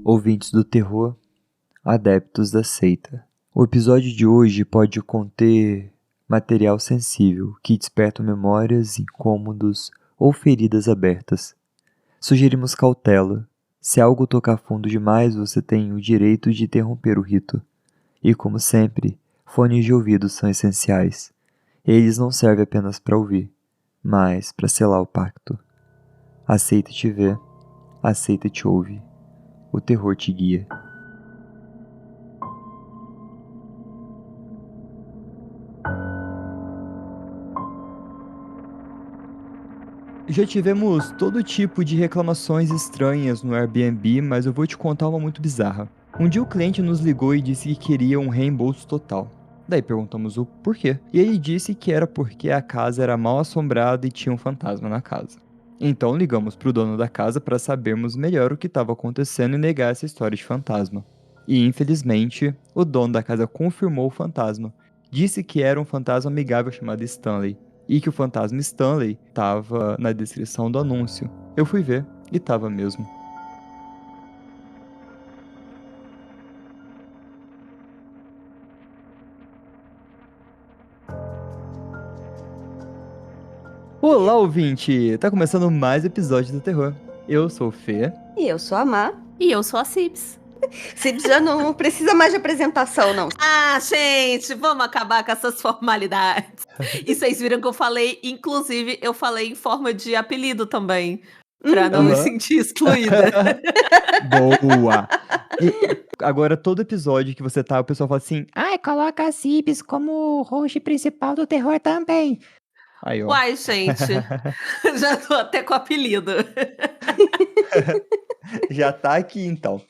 ouvintes do terror, adeptos da seita. O episódio de hoje pode conter material sensível que desperta memórias, incômodos ou feridas abertas. Sugerimos cautela. Se algo tocar fundo demais, você tem o direito de interromper o rito. E como sempre, fones de ouvido são essenciais. Eles não servem apenas para ouvir, mas para selar o pacto. Aceita te ver, aceita te ouvir. O terror te guia. Já tivemos todo tipo de reclamações estranhas no Airbnb, mas eu vou te contar uma muito bizarra. Um dia o cliente nos ligou e disse que queria um reembolso total. Daí perguntamos o porquê, e ele disse que era porque a casa era mal assombrada e tinha um fantasma na casa. Então ligamos para o dono da casa para sabermos melhor o que estava acontecendo e negar essa história de fantasma. E infelizmente, o dono da casa confirmou o fantasma. Disse que era um fantasma amigável chamado Stanley, e que o fantasma Stanley estava na descrição do anúncio. Eu fui ver e estava mesmo. Olá, ouvinte! Tá começando mais episódio do terror. Eu sou o Fê. E eu sou a Má. E eu sou a Cibs. Cibs já não precisa mais de apresentação, não. Ah, gente, vamos acabar com essas formalidades. E vocês viram que eu falei, inclusive, eu falei em forma de apelido também, pra não me sentir excluída. Boa! E agora, todo episódio que você tá, o pessoal fala assim: ai, coloca a Cibs como host principal do terror também. Aí, ó. Uai, gente, já tô até com apelido. Já tá aqui, então.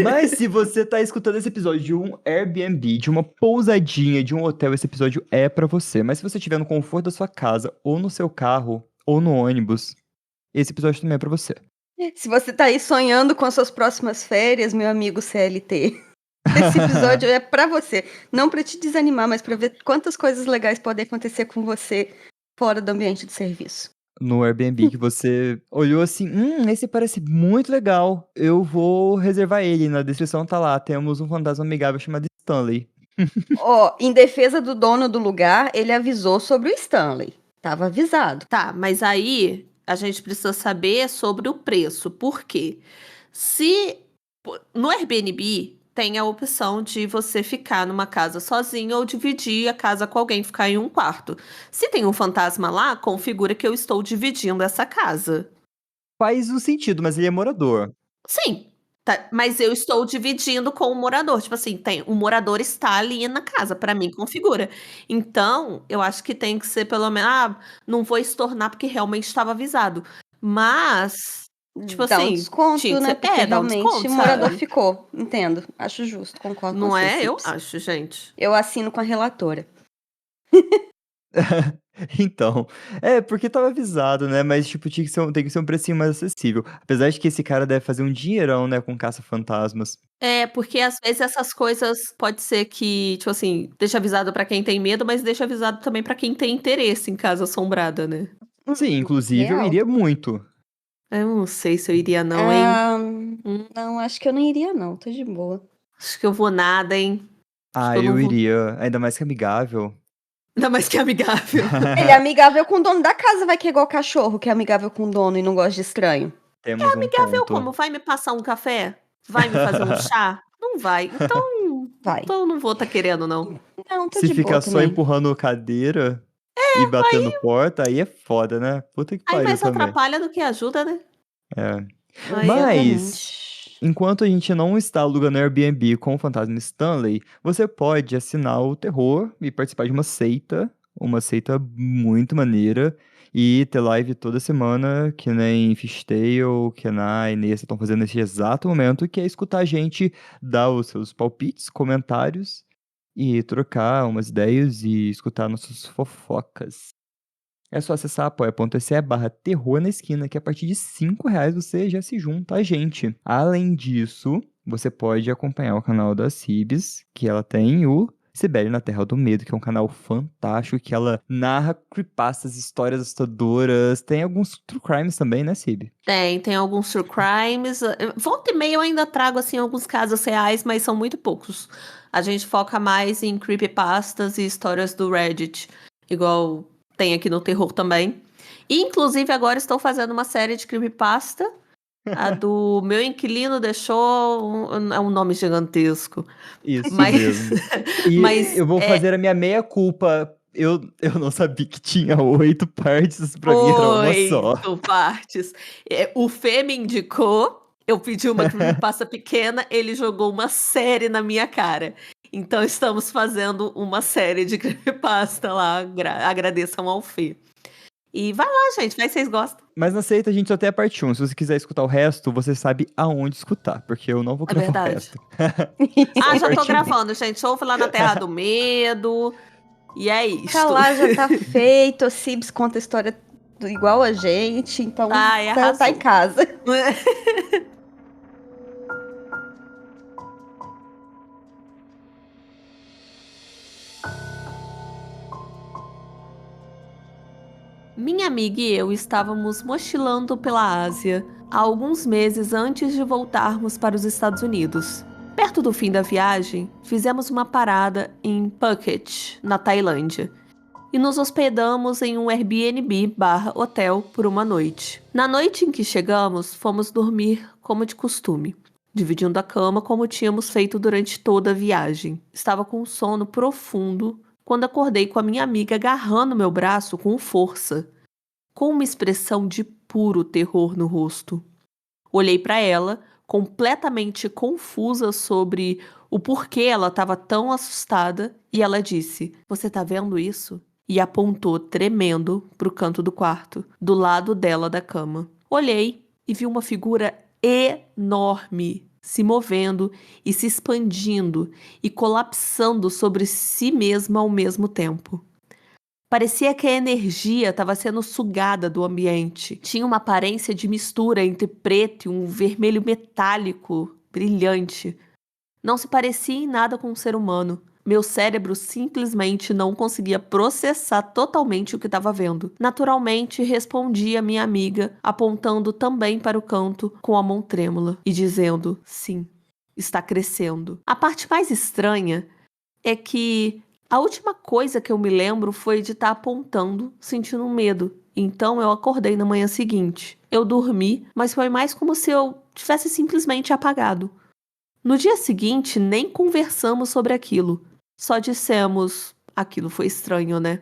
Mas se você tá escutando esse episódio de um Airbnb, de uma pousadinha, de um hotel, esse episódio é pra você. Mas se você estiver no conforto da sua casa, ou no seu carro, ou no ônibus, esse episódio também é pra você. Se você tá aí sonhando com as suas próximas férias, meu amigo CLT, esse episódio é pra você. Não pra te desanimar, mas pra ver quantas coisas legais podem acontecer com você fora do ambiente de serviço. No Airbnb que você olhou assim, esse parece muito legal, eu vou reservar ele. Na descrição tá lá, temos um fantasma amigável chamado Stanley. Ó, em defesa do dono do lugar, ele avisou sobre o Stanley. Tava avisado. Tá, mas aí a gente precisa saber sobre o preço. Por quê? Se no Airbnb tem a opção de você ficar numa casa sozinho ou dividir a casa com alguém, ficar em um quarto. Se tem um fantasma lá, configura que eu estou dividindo essa casa. Faz um sentido, mas ele é morador. Sim, tá, mas eu estou dividindo com o morador. Tipo assim, o morador está ali na casa, pra mim configura. Então, eu acho que tem que ser pelo menos, não vou estornar porque realmente estava avisado. Mas, tipo dá um assim, desconto, tinha que né? ser, Porque dá um realmente desconto, o morador sabe? ficou. Entendo. Acho justo, concordo com Não você, é? Eu Cibs. acho, gente. Eu assino com a relatora. Então, porque tava avisado, né? Mas, tipo, tem que ser um precinho mais acessível. Apesar de que esse cara deve fazer um dinheirão, né, com caça-fantasmas. É, porque às vezes essas coisas pode ser que, tipo assim, deixa avisado pra quem tem medo, mas deixa avisado também pra quem tem interesse em casa assombrada, né? Sim, inclusive eu Real. iria muito. Eu não sei se eu iria não, hein? Não, acho que eu não iria não, tô de boa. Acho que eu vou nada, hein? Acho que Eu não vou. iria, ainda mais que amigável. Ainda mais que amigável. Ele é amigável com o dono da casa, vai que é igual cachorro, que é amigável com o dono e não gosta de estranho. Temos um Amigável ponto. como? Vai me passar um café? Vai me fazer um chá? Não vai. Vai. Então eu não vou estar querendo, não. Não, tô Se de ficar boa só também. empurrando cadeira e batendo porta, aí é foda, né? Puta que Aí pariu mais também. atrapalha do que ajuda, né? É. Aí Mas, enquanto a gente não está alugando Airbnb com o fantasma Stanley, você pode assinar o terror e participar de uma seita muito maneira, e ter live toda semana, que nem Fishtail, Kenai, Nessa estão fazendo nesse exato momento, que é escutar a gente dar os seus palpites, comentários, e trocar umas ideias e escutar nossas fofocas. É só acessar apoia.se/terror na esquina, que a partir de R$ 5 você já se junta a gente. Além disso, você pode acompanhar o canal da Cibs, que ela tem o Sibeli na Terra do Medo, que é um canal fantástico, que ela narra creepypastas, histórias assustadoras. Tem alguns true crimes também, né, Sib? Tem alguns true crimes. Volta e meia eu ainda trago, assim, alguns casos reais, mas são muito poucos. A gente foca mais em creepypastas e histórias do Reddit, igual tem aqui no terror também. E, inclusive, agora estou fazendo uma série de creepypasta. A do Meu Inquilino Deixou... É um nome gigantesco. Isso Mas, mesmo. E mas eu vou fazer a minha meia-culpa. Eu não sabia que tinha 8 partes, pra mim era uma só. 8 partes. O Fê me indicou, eu pedi uma creepypasta pequena, ele jogou uma série na minha cara. Então estamos fazendo uma série de creepypasta lá, agradeçam ao Fê. E vai lá, gente, vai que vocês gostam. Mas na seita a gente só tem a parte 1. Se você quiser escutar o resto, você sabe aonde escutar, porque eu não vou É gravar o verdade. resto. Ah, já tô Parte um. gravando, gente. Ouve lá na Terra do Medo. E é isso. Tá lá, já tá feito. A Cibs conta a história igual a gente, então Ai, tá arrasou. em casa. Minha amiga e eu estávamos mochilando pela Ásia há alguns meses antes de voltarmos para os Estados Unidos. Perto do fim da viagem, fizemos uma parada em Phuket, na Tailândia, e nos hospedamos em um Airbnb/hotel por uma noite. Na noite em que chegamos, fomos dormir como de costume, dividindo a cama como tínhamos feito durante toda a viagem. Estava com um sono profundo quando acordei com a minha amiga agarrando meu braço com força, com uma expressão de puro terror no rosto. Olhei para ela, completamente confusa sobre o porquê ela estava tão assustada, e ela disse: "Você tá vendo isso?" E apontou, tremendo, para o canto do quarto, do lado dela da cama. Olhei e vi uma figura enorme se movendo e se expandindo e colapsando sobre si mesma ao mesmo tempo. Parecia que a energia estava sendo sugada do ambiente. Tinha uma aparência de mistura entre preto e um vermelho metálico, brilhante. Não se parecia em nada com um ser humano. Meu cérebro simplesmente não conseguia processar totalmente o que estava vendo. Naturalmente, respondi à minha amiga, apontando também para o canto com a mão trêmula e dizendo: "Sim, está crescendo." A parte mais estranha é que a última coisa que eu me lembro foi de estar apontando, sentindo medo. Então eu acordei na manhã seguinte. Eu dormi, mas foi mais como se eu tivesse simplesmente apagado. No dia seguinte, nem conversamos sobre aquilo. Só dissemos: "Aquilo foi estranho, né?"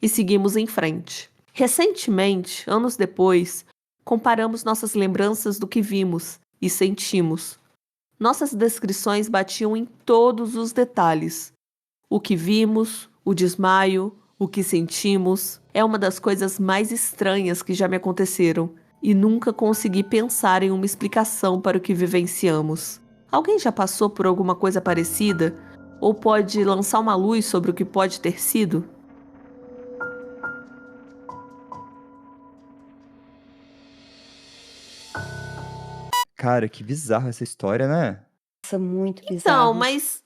E seguimos em frente. Recentemente, anos depois, comparamos nossas lembranças do que vimos e sentimos. Nossas descrições batiam em todos os detalhes. O que vimos, o desmaio, o que sentimos, é uma das coisas mais estranhas que já me aconteceram, e nunca consegui pensar em uma explicação para o que vivenciamos. Alguém já passou por alguma coisa parecida? Ou pode lançar uma luz sobre o que pode ter sido? Cara, que bizarro essa história, né? Nossa, muito Então, bizarro. mas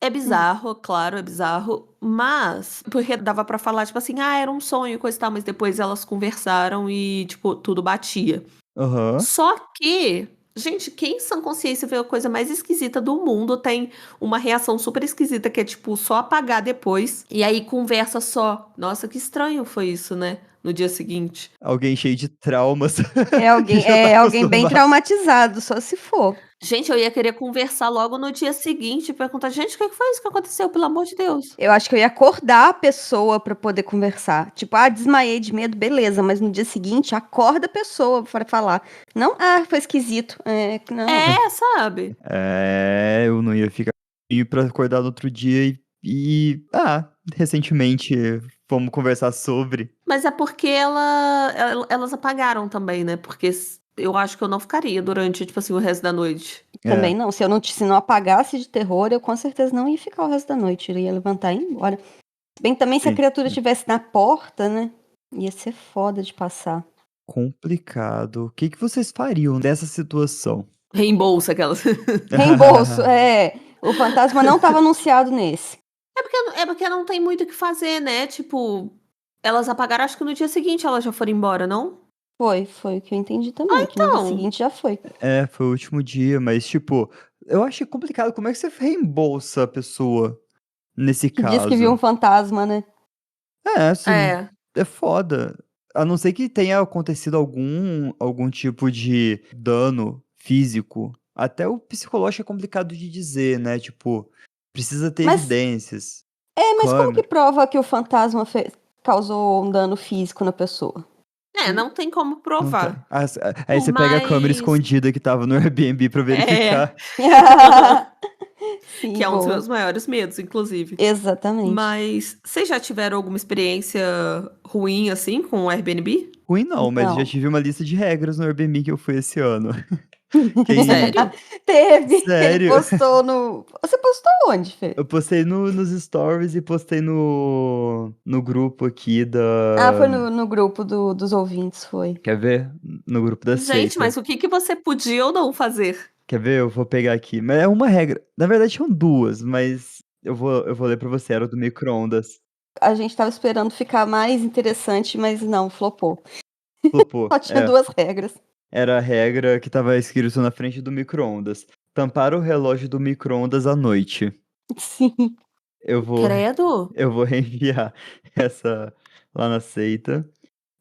é bizarro, claro, é bizarro, mas porque dava pra falar, tipo assim, era um sonho e coisa e tal, mas depois elas conversaram e, tipo, tudo batia. Aham. Só que, gente, quem em sã consciência vê a coisa mais esquisita do mundo tem uma reação super esquisita, que é, tipo, só apagar depois, e aí conversa só. Nossa, que estranho foi isso, né? No dia seguinte. Alguém cheio de traumas. É que já tá alguém bem acostumado. traumatizado, só se for. Gente, eu ia querer conversar logo no dia seguinte e perguntar, gente, o que foi isso que aconteceu, pelo amor de Deus? Eu acho que eu ia acordar a pessoa pra poder conversar. Tipo, desmaiei de medo, beleza, mas no dia seguinte, acorda a pessoa para falar. Não, foi esquisito. Não. Sabe? Eu não ia ficar ir pra acordar no outro dia recentemente vamos conversar sobre. Mas é porque elas apagaram também, né? Porque eu acho que eu não ficaria durante, tipo assim, o resto da noite. Também não. Se não apagasse de terror, eu com certeza não ia ficar o resto da noite. Eu ia levantar e ir embora. Bem, também se a Sim. criatura estivesse na porta, né? Ia ser foda de passar. Complicado. O que vocês fariam nessa situação? Reembolsa aquelas. Reembolso, o fantasma não estava anunciado nesse. É porque não tem muito o que fazer, né? Tipo, elas apagaram, acho que no dia seguinte elas já foram embora, não? Foi o que eu entendi também, que no dia Então. seguinte já foi. Foi o último dia, mas, tipo, eu achei complicado. Como é que você reembolsa a pessoa nesse Que diz que viu um caso? fantasma, né? Assim, É. é foda. A não ser que tenha acontecido algum tipo de dano físico. Até o psicológico é complicado de dizer, né? Tipo, precisa ter Mas, evidências. mas como que Câmera. prova que o fantasma causou um dano físico na pessoa? Não tem como Não tem. provar. Aí você pega a câmera Mas. escondida que tava no Airbnb pra É. verificar. Sim, Que é um dos boa. meus maiores medos, inclusive. Exatamente. Mas vocês já tiveram alguma experiência ruim, assim, com o Airbnb? Ruim não, mas eu já Não. tive uma lista de regras no Airbnb que eu fui esse ano. Quem. Sério? Teve. Ele Sério? postou no. Você postou onde, Fê? Eu postei nos stories e postei no grupo aqui Ah, foi da. no grupo dos ouvintes, foi. Quer ver? No grupo da Gente, seita. mas o que que você podia ou não fazer? Quer ver? Eu vou pegar aqui. Mas é uma regra. Na verdade, são duas, mas eu vou ler pra você. Era o do micro-ondas. A gente tava esperando ficar mais interessante, mas não, flopou. Flopou. Só tinha duas regras. Era a regra que tava escrito na frente do micro-ondas. Tampar o relógio do micro-ondas à noite. Sim. Eu vou, Credo? eu vou reenviar essa lá na seita.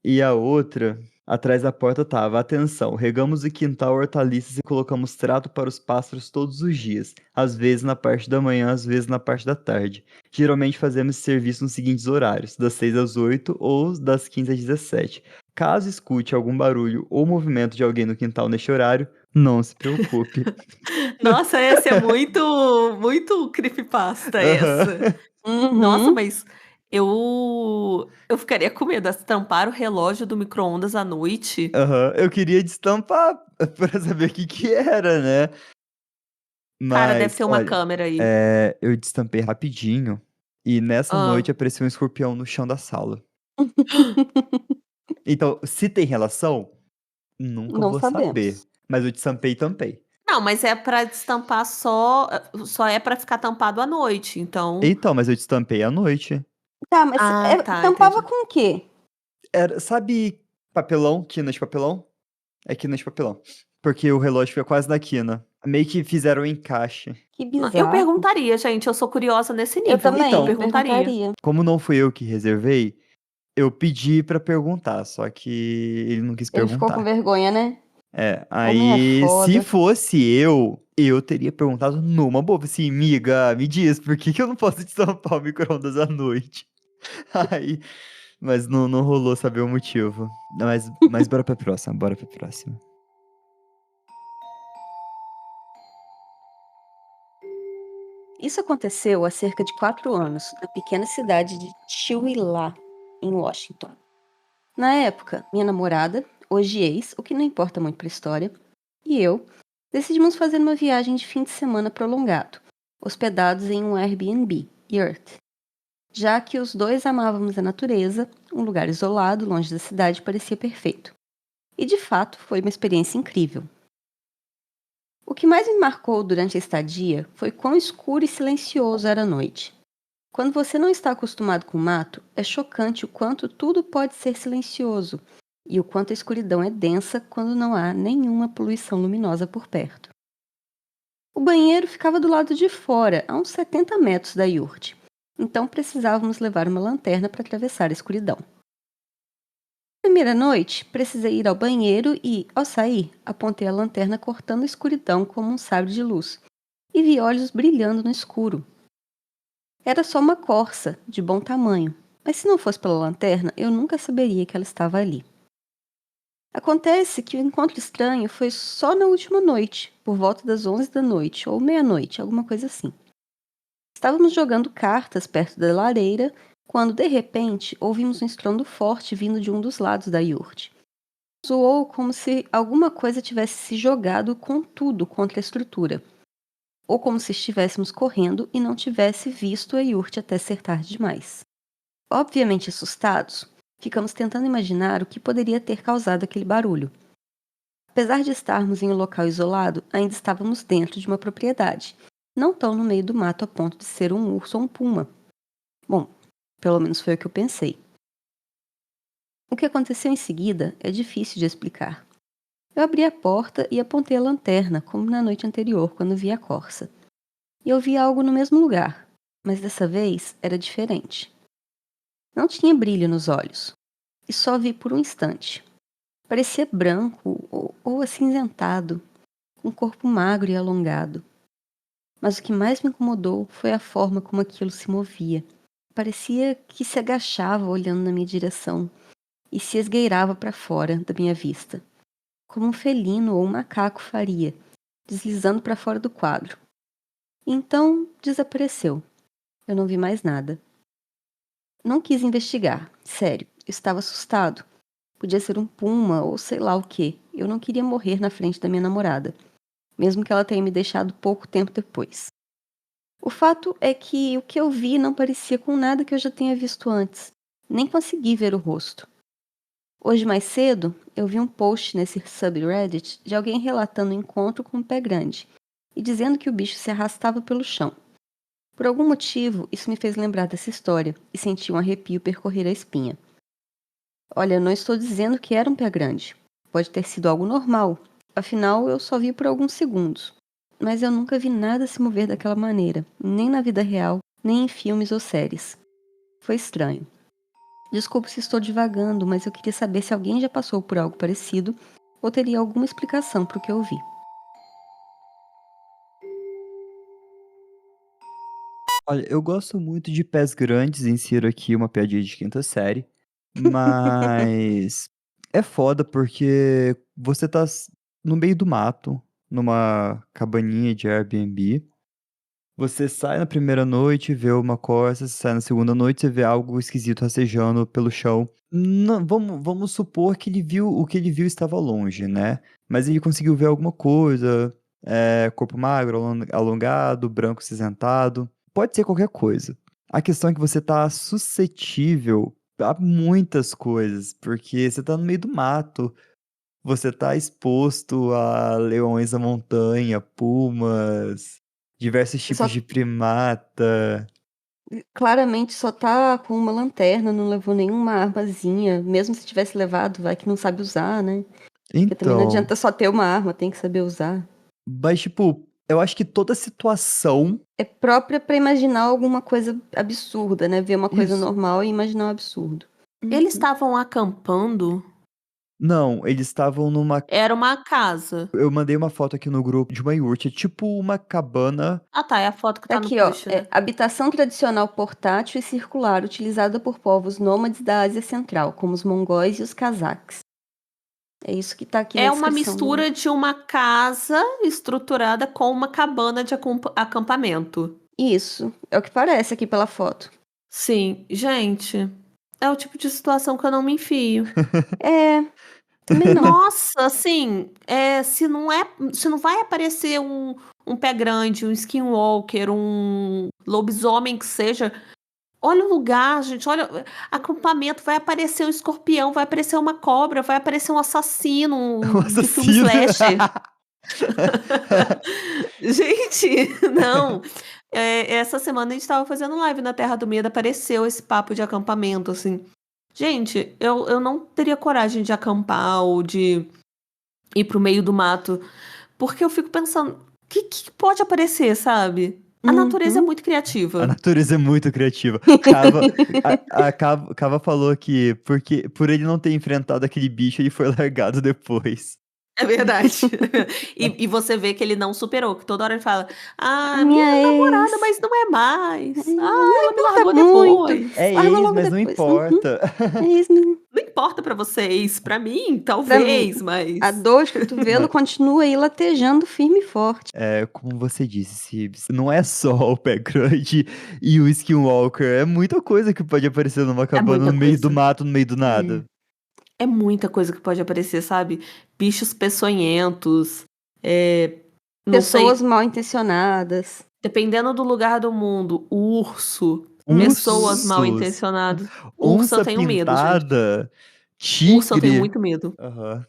E a outra, atrás da porta tava: atenção, regamos o quintal hortaliças e colocamos trato para os pássaros todos os dias. Às vezes na parte da manhã, às vezes na parte da tarde. Geralmente fazemos esse serviço nos seguintes horários: das 6 às 8 ou das 15 às 17. Caso escute algum barulho ou movimento de alguém no quintal neste horário, não se preocupe. Nossa, essa é muito creepypasta, essa. Aham. Nossa, Uhum. mas eu ficaria com medo de tampar o relógio do micro-ondas à noite. Aham. Eu queria destampar pra saber o que que era, né? Cara, deve Mas, ter uma olha, câmera aí. eu destampei rapidinho e nessa Ah, noite apareceu um escorpião no chão da sala. Então, se tem relação, nunca Não vou saber. sabemos. Mas eu destampei e tampei. Não, mas é pra destampar só é pra ficar tampado à noite, então. Então, mas eu destampei à noite. Tá, mas Ah, tá, tampava entendi. com o quê? Sabe papelão, quina de papelão? É quina de papelão. Porque o relógio fica quase na quina. Meio que fizeram um encaixe. Que Eu bizarro. perguntaria, gente, eu sou curiosa nesse Eu nível. Eu também Então, perguntaria. perguntaria. como não fui eu que reservei, eu pedi pra perguntar, só que ele não quis Ele ficou com perguntar. vergonha, né? Homem é Aí, se foda. fosse eu teria perguntado numa boa, assim, miga, me diz, por que que eu não posso destampar o micro-ondas à noite? Aí, mas não rolou saber o motivo. Mas bora pra próxima, bora pra próxima. Isso aconteceu há cerca de 4 anos, na pequena cidade de Chewelah, em Washington. Na época, minha namorada, hoje ex, o que não importa muito pra história, e eu decidimos fazer uma viagem de fim de semana prolongado, hospedados em um Airbnb, Yurt. Já que os dois amávamos a natureza, um lugar isolado, longe da cidade, parecia perfeito. E de fato, foi uma experiência incrível. O que mais me marcou durante a estadia foi quão escuro e silencioso era a noite. Quando você não está acostumado com o mato, é chocante o quanto tudo pode ser silencioso e o quanto a escuridão é densa quando não há nenhuma poluição luminosa por perto. O banheiro ficava do lado de fora, a uns 70 metros da iurte, então precisávamos levar uma lanterna para atravessar a escuridão. Na primeira noite, precisei ir ao banheiro e, ao sair, apontei a lanterna cortando a escuridão como um sabre de luz e vi olhos brilhando no escuro. Era só uma corça, de bom tamanho, mas se não fosse pela lanterna, eu nunca saberia que ela estava ali. Acontece que o encontro estranho foi só na última noite, por volta das 11 da noite, ou meia-noite, alguma coisa assim. Estávamos jogando cartas perto da lareira, quando, de repente, ouvimos um estrondo forte vindo de um dos lados da iurte. Soou como se alguma coisa tivesse se jogado com tudo contra a estrutura, ou como se estivéssemos correndo e não tivesse visto a iurte até ser tarde demais. Obviamente assustados, ficamos tentando imaginar o que poderia ter causado aquele barulho. Apesar de estarmos em um local isolado, ainda estávamos dentro de uma propriedade, não tão no meio do mato a ponto de ser um urso ou um puma, Bom, pelo menos foi o que eu pensei. O que aconteceu em seguida é difícil de explicar. Eu abri a porta e apontei a lanterna, como na noite anterior, quando vi a corça. E eu vi algo no mesmo lugar, mas dessa vez era diferente. Não tinha brilho nos olhos, e só vi por um instante. Parecia branco ou acinzentado, com um corpo magro e alongado. Mas o que mais me incomodou foi a forma como aquilo se movia. Parecia que se agachava olhando na minha direção e se esgueirava para fora da minha vista, como um felino ou um macaco faria, deslizando para fora do quadro. Então desapareceu. Eu não vi mais nada. Não quis investigar, sério, eu estava assustado. Podia ser um puma ou sei lá o quê. Eu não queria morrer na frente da minha namorada, mesmo que ela tenha me deixado pouco tempo depois. O fato é que o que eu vi não parecia com nada que eu já tenha visto antes. Nem consegui ver o rosto. Hoje mais cedo, eu vi um post nesse subreddit de alguém relatando um encontro com um pé grande e dizendo que o bicho se arrastava pelo chão. Por algum motivo, isso me fez lembrar dessa história e senti um arrepio percorrer a espinha. Olha, eu não estou dizendo que era um pé grande. Pode ter sido algo normal. Afinal, eu só vi por alguns segundos. Mas eu nunca vi nada se mover daquela maneira, nem na vida real, nem em filmes ou séries. Foi estranho. Desculpe se estou divagando, mas eu queria saber se alguém já passou por algo parecido ou teria alguma explicação para o que eu vi. Olha, eu gosto muito de pés grandes, insiro aqui uma piadinha de quinta série, mas é foda porque você tá no meio do mato, numa cabaninha de Airbnb. Você sai na primeira noite, vê uma corça, você sai na segunda noite, você vê algo esquisito rastejando pelo chão. Não, vamos supor que ele viu, o que ele viu estava longe, né? Mas ele conseguiu ver alguma coisa, corpo magro, alongado, branco cinzentado. Pode ser qualquer coisa. A questão é que você tá suscetível a muitas coisas, porque você tá no meio do mato, você tá exposto a leões da montanha, pumas, diversos tipos Só de primata. claramente só tá com uma lanterna, não levou nenhuma armazinha, mesmo se tivesse levado, vai que não sabe usar, né? Porque também não Então, adianta só ter uma arma, tem que saber usar. mas tipo, eu acho que toda situação. É própria pra imaginar alguma coisa absurda, né? Ver uma coisa Isso. normal e imaginar um absurdo. Eles Uhum. estavam acampando. Não, eles estavam numa. Era uma casa. Eu mandei uma foto aqui no grupo de uma iurte, tipo uma cabana. Ah, tá. É a foto que Tá tá no aqui, ó. post, né? Habitação tradicional portátil e circular, utilizada por povos nômades da Ásia Central, como os mongóis e os cazaques. É isso que tá aqui na É uma descrição. mistura de uma casa estruturada com uma cabana de acampamento. Isso, é o que parece aqui pela foto. Sim, gente, é o tipo de situação que eu não me enfio. É, também não. Nossa, assim, se não vai aparecer um pé grande, um skinwalker, um lobisomem que seja, olha o lugar, gente, olha, acampamento, vai aparecer um escorpião, vai aparecer uma cobra, vai aparecer um assassino O de filme assassino. slasher. Gente, não. Essa semana a gente tava fazendo live na Terra do Medo, apareceu esse papo de acampamento, assim. Gente, eu não teria coragem de acampar ou de ir pro meio do mato, porque eu fico pensando, o que pode aparecer, sabe? A natureza é Uhum. muito A criativa. natureza é muito criativa. Cava falou que porque, por ele não ter enfrentado aquele bicho, ele foi largado depois. É verdade. E você vê que ele não superou, que toda hora ele fala: A Ah, minha minha namorada, ex. mas não é mais. Ah, Não ela me importa largou muito. depois. É Largou ex, logo mas não depois. Uhum. importa. É isso mesmo. Não importa pra vocês, pra mim, Pra mim, talvez, mas. a dor de cotovelo Mas, continua aí latejando firme e forte. como você disse, Sibs, não é só o pé grande e o skinwalker, é muita coisa que pode aparecer numa É cabana muita no meio do coisa. mato, no meio do nada. É muita coisa que pode aparecer, sabe? Bichos peçonhentos. É, não Pessoas sei, mal intencionadas. dependendo do lugar do mundo, urso, pessoas mal Ursos, intencionadas. Urso eu onça tenho medo, gente. pintada, Urso eu tenho tigre. muito medo. Aham.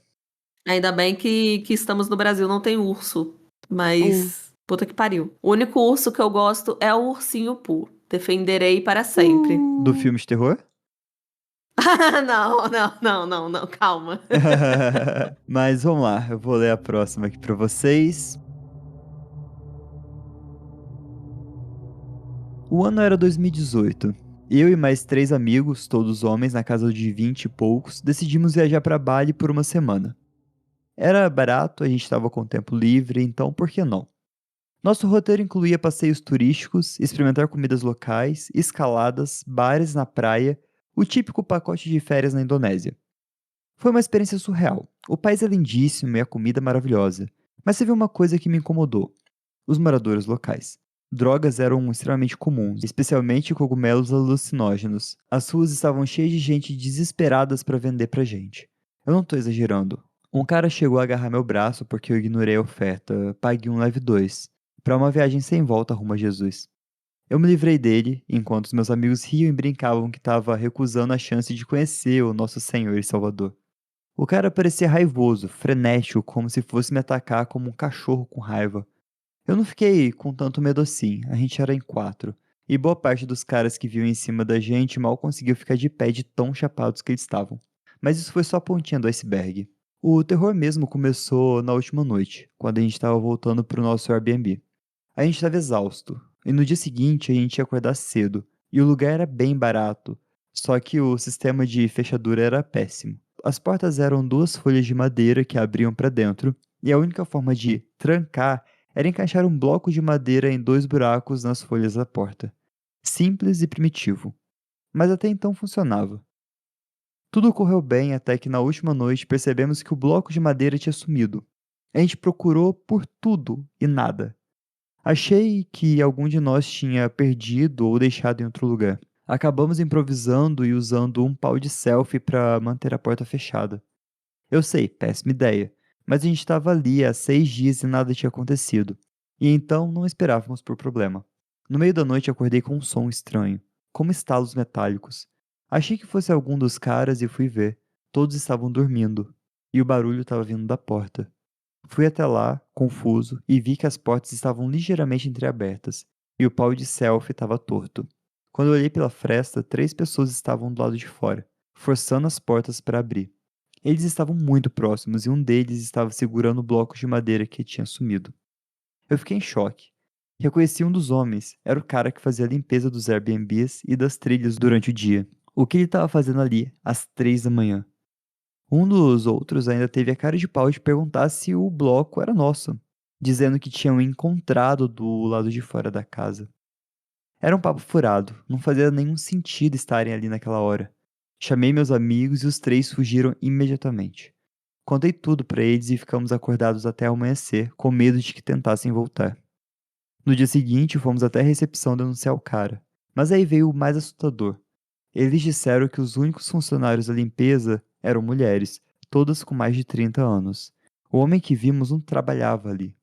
Ainda bem que estamos no Brasil, não tem urso. É. Mas, puta que pariu. O único urso que eu gosto é o ursinho Pooh. Defenderei para sempre. Do filme de terror? Não, calma. Mas vamos lá, eu vou ler a próxima aqui pra vocês. O ano era 2018. Eu e mais 3 amigos, todos homens, na casa de 20 e poucos, decidimos viajar para Bali por uma semana. Era barato, a gente estava com tempo livre, então por que não? Nosso roteiro incluía passeios turísticos, experimentar comidas locais, escaladas, bares na praia, o típico pacote de férias na Indonésia. Foi uma experiência surreal. O país é lindíssimo e a comida maravilhosa. Mas teve uma coisa que me incomodou: os moradores locais. Drogas eram extremamente comuns, especialmente cogumelos alucinógenos. As ruas estavam cheias de gente desesperadas para vender pra gente. Eu não tô exagerando. Um cara chegou a agarrar meu braço porque eu ignorei a oferta, pague um leve 2, para uma viagem sem volta rumo a Jesus. Eu me livrei dele, enquanto os meus amigos riam e brincavam que estava recusando a chance de conhecer o nosso Senhor e Salvador. O cara parecia raivoso, frenético, como se fosse me atacar como um cachorro com raiva. Eu não fiquei com tanto medo assim, a gente era em 4, e boa parte dos caras que viam em cima da gente mal conseguiu ficar de pé de tão chapados que eles estavam. Mas isso foi só a pontinha do iceberg. O terror mesmo começou na última noite, quando a gente estava voltando pro nosso Airbnb. A gente estava exausto, e no dia seguinte a gente ia acordar cedo, e o lugar era bem barato, só que o sistema de fechadura era péssimo. As portas eram 2 folhas de madeira que abriam para dentro, e a única forma de trancar era encaixar um bloco de madeira em 2 buracos nas folhas da porta. Simples e primitivo. Mas até então funcionava. Tudo correu bem até que na última noite percebemos que o bloco de madeira tinha sumido. A gente procurou por tudo e nada. Achei que algum de nós tinha perdido ou deixado em outro lugar. Acabamos improvisando e usando um pau de selfie para manter a porta fechada. Eu sei, péssima ideia, mas a gente estava ali há 6 dias e nada tinha acontecido. E então não esperávamos por problema. No meio da noite acordei com um som estranho, como estalos metálicos. Achei que fosse algum dos caras e fui ver. Todos estavam dormindo, e o barulho estava vindo da porta. Fui até lá, confuso, e vi que as portas estavam ligeiramente entreabertas, e o pau de selfie estava torto. Quando eu olhei pela fresta, 3 pessoas estavam do lado de fora, forçando as portas para abrir. Eles estavam muito próximos e um deles estava segurando o bloco de madeira que tinha sumido. Eu fiquei em choque. Reconheci um dos homens, era o cara que fazia a limpeza dos Airbnbs e das trilhas durante o dia. O que ele estava fazendo ali, às 3 da manhã? Um dos outros ainda teve a cara de pau de perguntar se o bloco era nosso, dizendo que tinham encontrado do lado de fora da casa. Era um papo furado, não fazia nenhum sentido estarem ali naquela hora. Chamei meus amigos e os 3 fugiram imediatamente. Contei tudo para eles e ficamos acordados até amanhecer, com medo de que tentassem voltar. No dia seguinte, fomos até a recepção denunciar o cara. Mas aí veio o mais assustador. Eles disseram que os únicos funcionários da limpeza eram mulheres, todas com mais de 30 anos. O homem que vimos não trabalhava ali.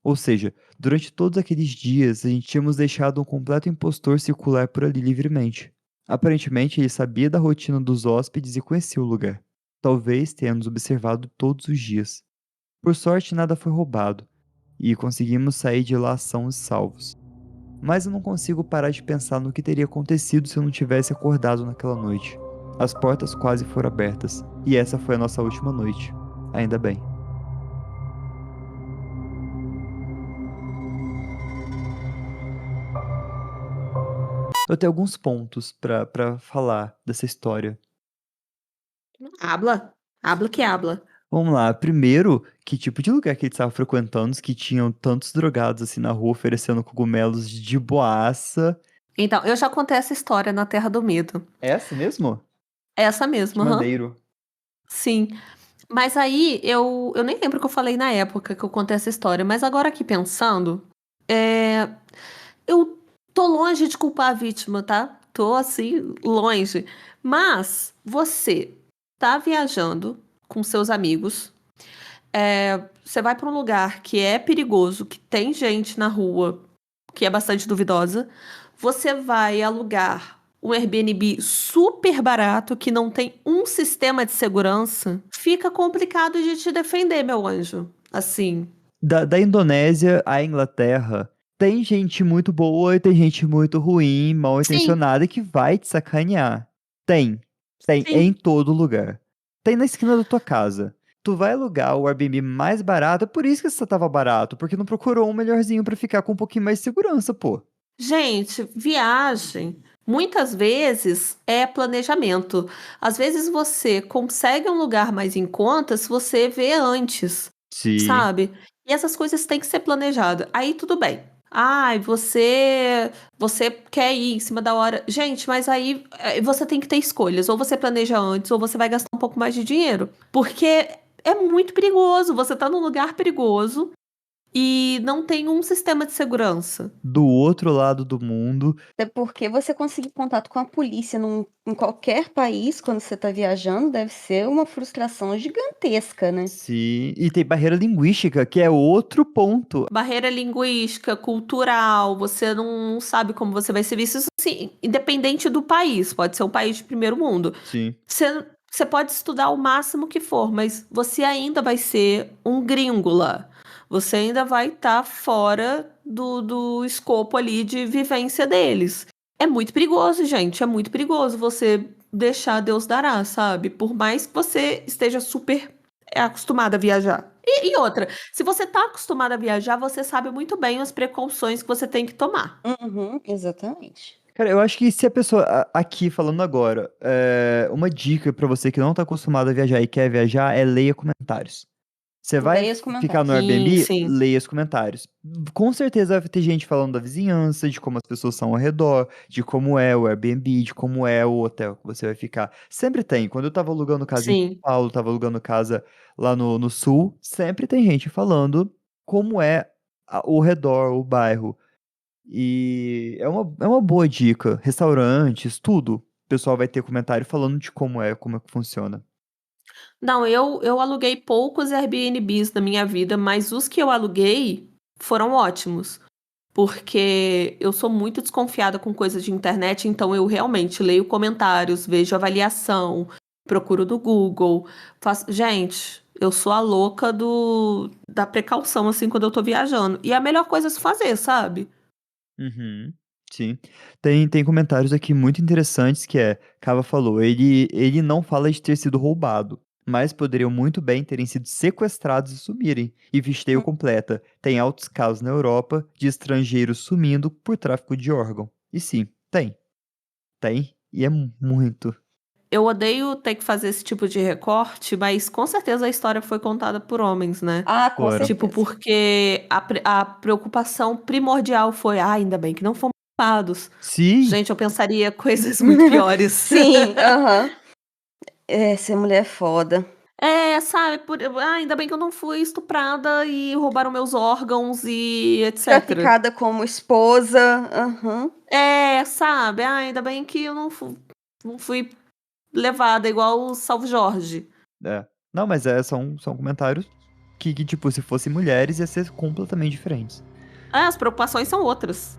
Ou seja, durante todos aqueles dias, a gente tínhamos deixado um completo impostor circular por ali livremente. Aparentemente, ele sabia da rotina dos hóspedes e conhecia o lugar. Talvez tenha nos observado todos os dias. Por sorte, nada foi roubado, e conseguimos sair de lá sãos e salvos. Mas eu não consigo parar de pensar no que teria acontecido se eu não tivesse acordado naquela noite. As portas quase foram abertas, e essa foi a nossa última noite. Ainda bem. Eu tenho alguns pontos pra falar dessa história. Habla que habla. Vamos lá. Primeiro, que tipo de lugar que ele estava frequentando que tinham tantos drogados assim na rua oferecendo cogumelos de boaça? Então, eu já contei essa história na Terra do Medo. É essa mesmo? Essa Que mesmo, aham. maneiro. Sim. Mas aí, eu nem lembro o que eu falei na época que eu contei essa história, mas agora aqui pensando, eu tô longe de culpar a vítima, tá? Tô assim, longe. Mas você tá viajando com seus amigos, você vai pra um lugar que é perigoso, que tem gente na rua que é bastante duvidosa, você vai alugar um Airbnb super barato que não tem um sistema de segurança, fica complicado de te defender, meu anjo. Assim. Da Indonésia à Inglaterra Tem gente muito boa e tem gente muito ruim, mal Sim, intencionada que vai te sacanear. Tem. Tem em sim. todo lugar. Tem na esquina da tua casa. Tu vai alugar o Airbnb mais barato, é por isso que esse tava barato, porque não procurou um melhorzinho pra ficar com um pouquinho mais de segurança, pô. Gente, viagem muitas vezes é planejamento. Às vezes você consegue um lugar mais em conta se você vê antes, Sim. sabe? E essas coisas têm que ser planejadas. Aí tudo bem. Ai, você quer ir em cima da hora. Gente, mas aí você tem que ter escolhas. Ou você planeja antes, ou você vai gastar um pouco mais de dinheiro. Porque é muito perigoso. Você tá num lugar perigoso e não tem um sistema de segurança. Do outro lado do mundo. Até porque você conseguir contato com a polícia em qualquer país quando você tá viajando deve ser uma frustração gigantesca, né? Sim. E tem barreira linguística, que é outro ponto. Barreira linguística, cultural, você não sabe como você vai ser visto. Isso, assim, independente do país, pode ser um país de primeiro mundo. Sim. Você pode estudar o máximo que for, mas você ainda vai ser um gringo lá. Você ainda vai estar fora do escopo ali de vivência deles. É muito perigoso, gente. É muito perigoso você deixar Deus dará, sabe? Por mais que você esteja super acostumado a viajar. E outra, se você tá acostumado a viajar, você sabe muito bem as precauções que você tem que tomar. Uhum, exatamente. Cara, eu acho que se a pessoa, aqui falando agora, uma dica pra você que não tá acostumado a viajar e quer viajar é leia comentários. Você vai Leia os ficar no comentários. Sim, Airbnb, sim. leia os comentários. Com certeza vai ter gente falando da vizinhança, de como as pessoas são ao redor, de como é o Airbnb, de como é o hotel que você vai ficar. Sempre tem. Quando eu tava alugando casa em São Sim. Paulo, tava alugando casa lá no sul, sempre tem gente falando como é o redor, o bairro. E é uma boa dica. Restaurantes, tudo. O pessoal vai ter comentário falando de como é que funciona. Não, eu aluguei poucos Airbnbs na minha vida, mas os que eu aluguei foram ótimos. Porque eu sou muito desconfiada com coisas de internet, então eu realmente leio comentários, vejo avaliação, procuro do Google. Gente, eu sou a louca da precaução, assim, quando eu tô viajando. E é a melhor coisa a se fazer, sabe? Uhum, sim. Tem comentários aqui muito interessantes que Cava falou, ele não fala de ter sido roubado, mas poderiam muito bem terem sido sequestrados e sumirem. E Visteio completa. Tem altos casos na Europa de estrangeiros sumindo por tráfico de órgão. E sim, tem. Tem. E é muito. Eu odeio ter que fazer esse tipo de recorte, mas com certeza a história foi contada por homens, né? Ah, com Foram. Tipo, certeza. porque a preocupação primordial foi, ainda bem que não fomos culpados. Sim, Gente, eu pensaria coisas muito piores. Sim, aham. É, ser mulher é foda. É, sabe, ainda bem que eu não fui estuprada e roubaram meus órgãos e etc. Traficada como esposa. Aham. É, sabe, ainda bem que eu não fui levada igual o Salvo Jorge. é. Não, mas são comentários que, tipo, se fossem mulheres, ia ser completamente diferentes. As preocupações são outras.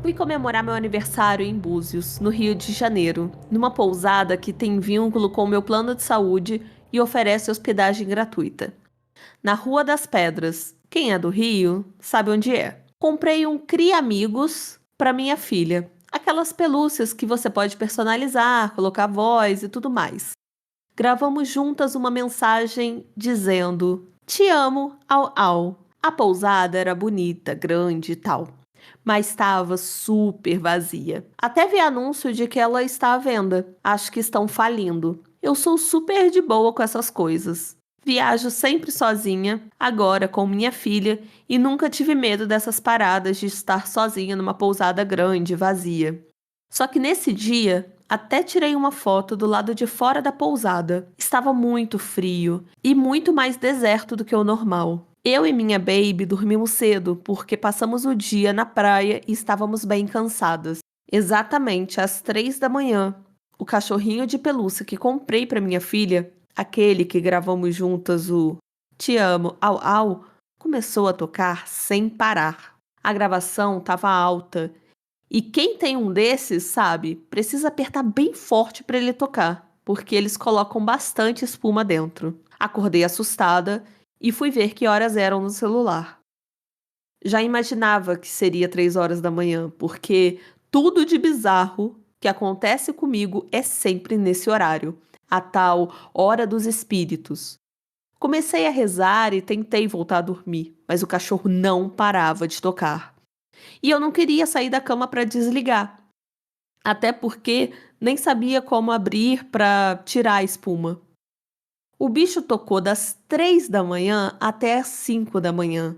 Fui comemorar meu aniversário em Búzios, no Rio de Janeiro, numa pousada que tem vínculo com o meu plano de saúde e oferece hospedagem gratuita. Na Rua das Pedras. Quem é do Rio sabe onde é. Comprei um Cria Amigos para minha filha. Aquelas pelúcias que você pode personalizar, colocar voz e tudo mais. Gravamos juntas uma mensagem dizendo: Te amo, au au. A pousada era bonita, grande e tal, mas estava super vazia. Até vi anúncio de que ela está à venda. Acho que estão falindo. Eu sou super de boa com essas coisas. Viajo sempre sozinha, agora com minha filha, e nunca tive medo dessas paradas de estar sozinha numa pousada grande, vazia. Só que nesse dia, até tirei uma foto do lado de fora da pousada. Estava muito frio e muito mais deserto do que o normal. Eu e minha baby dormimos cedo porque passamos o dia na praia e estávamos bem cansadas. Exatamente às 3 da manhã, o cachorrinho de pelúcia que comprei para minha filha, aquele que gravamos juntas o Te amo, au au, começou a tocar sem parar. A gravação estava alta e quem tem um desses, sabe, precisa apertar bem forte para ele tocar. porque eles colocam bastante espuma dentro. Acordei assustada e fui ver que horas eram no celular. Já imaginava que seria 3 horas da manhã, porque tudo de bizarro que acontece comigo é sempre nesse horário, a tal hora dos espíritos. Comecei a rezar e tentei voltar a dormir, mas o cachorro não parava de tocar. E eu não queria sair da cama para desligar, até porque nem sabia como abrir para tirar a espuma. O bicho tocou das 3 da manhã até as 5 da manhã.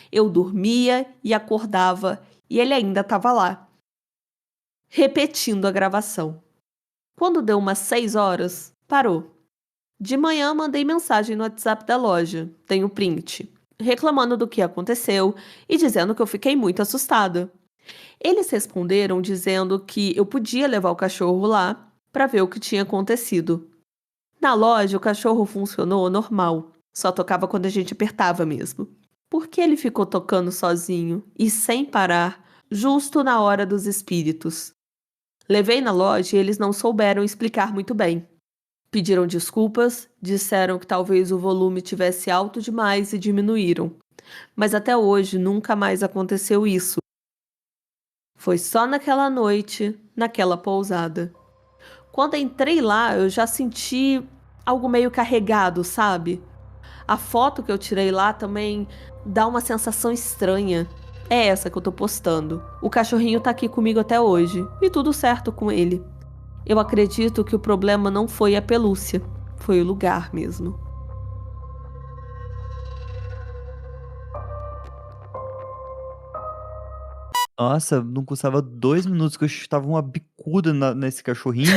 Eu dormia e acordava e ele ainda estava lá, repetindo a gravação. Quando deu umas 6 horas, parou. De manhã mandei mensagem no WhatsApp da loja, tenho print, reclamando do que aconteceu e dizendo que eu fiquei muito assustada. Eles responderam dizendo que eu podia levar o cachorro lá para ver o que tinha acontecido. Na loja, o cachorro funcionou normal, só tocava quando a gente apertava mesmo. Por que ele ficou tocando sozinho e sem parar, justo na hora dos espíritos? Levei na loja e eles não souberam explicar muito bem. Pediram desculpas, disseram que talvez o volume tivesse alto demais e diminuíram. Mas até hoje nunca mais aconteceu isso. Foi só naquela noite, naquela pousada. Quando entrei lá, eu já senti algo meio carregado, sabe? A foto que eu tirei lá também dá uma sensação estranha. É essa que eu tô postando. O cachorrinho tá aqui comigo até hoje, e tudo certo com ele. Eu acredito que o problema não foi a pelúcia, foi o lugar mesmo. Nossa, não custava 2 minutos que eu chutava uma bicuda nesse cachorrinho